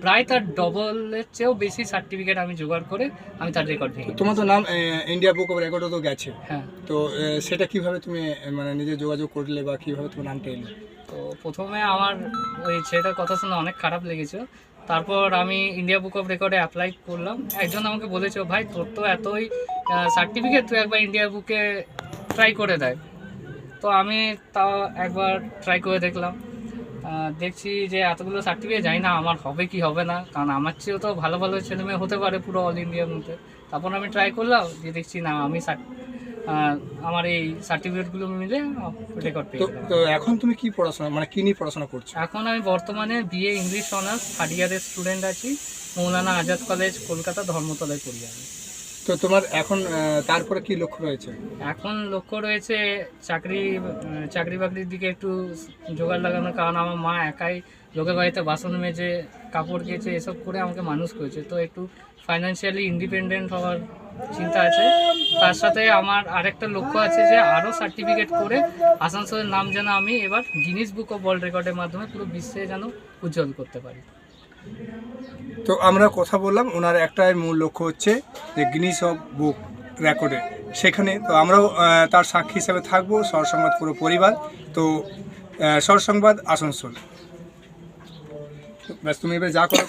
প্রায় তার ডবলের চেয়েও বেশি সার্টিফিকেট আমি জোগাড় করে আমি তার রেকর্ড ভেঙে। তোমার তো নাম ইন্ডিয়া বুক অফ রেকর্ডও তো গেছে, হ্যাঁ। তো সেটা কিভাবে তুমি মানে নিজে যোগাযোগ করলে বা কিভাবে তোমার নামটা এলো? তো প্রথমে আমার ওই ছেলেটার কথা শুনে অনেক খারাপ লেগেছিল। তারপর আমি ইন্ডিয়া বুক অফ রেকর্ডে অ্যাপ্লাই করলাম। একজন আমাকে বলেছে, ভাই তোর তো এতই সার্টিফিকেট, তুই একবার ইন্ডিয়া বুকে ট্রাই করে দেয়। তো আমি তাও একবার ট্রাই করে দেখলাম। দেখছি যে এতগুলো সার্টিফিকেট জানি না আমার হবে কি হবে না, কারণ আমার চেয়েও তো ভালো ভালো ছেলেমেয়ে হতে পারে পুরো অল ইন্ডিয়ার মধ্যে। তারপর আমি ট্রাই করলাম, যে দেখছি না আমি আমার এই সার্টিফিকেটগুলো মিলে রেকর্ড পেয়ে তো গেলাম। তো এখন তুমি কি পড়াশোনা মানে কি নিয়ে পড়াশোনা করছো? এখন আমি বর্তমানে বিএ ইংলিশ অনার্স থার্ড ইয়ারের স্টুডেন্ট আছি। মৌলানা আজাদ কলেজ, কলকাতা ধর্মতলায় পড়ি আমি। তো তোমার এখন তারপরে কি লক্ষ্য রয়েছে? এখন লক্ষ্য রয়েছে চাকরি বাকরির দিকে একটু জোগাড় লাগানোর, কারণ আমার মা একাই লোকের বাড়িতে বাসন মেজে কাপড় কেচে এসব করে আমাকে মানুষ করেছে। তো একটু ফাইন্যান্সিয়ালি ইন্ডিপেন্ডেন্ট হওয়ার চিন্তা আছে। তার সাথে আমার আরেকটা লক্ষ্য আছে যে আরও সার্টিফিকেট করে আসানসোলের নাম যেন আমি এবার গিনিস বুক অফ ওয়ার্ল্ড রেকর্ডের মাধ্যমে পুরো বিশ্বে যেন উজ্জ্বল করতে পারি। তো আমরা কথা বললাম, ওনার একটাই মূল লক্ষ্য হচ্ছে যে গিনিস অফ বুক রেকর্ডে, সেখানে তো আমরাও তার সাক্ষী হিসেবে থাকবো, শহর সংবাদ পুরো পরিবার। তো শহর সংবাদ আসানসোল, ব্যাস তুমি এবার যা করো।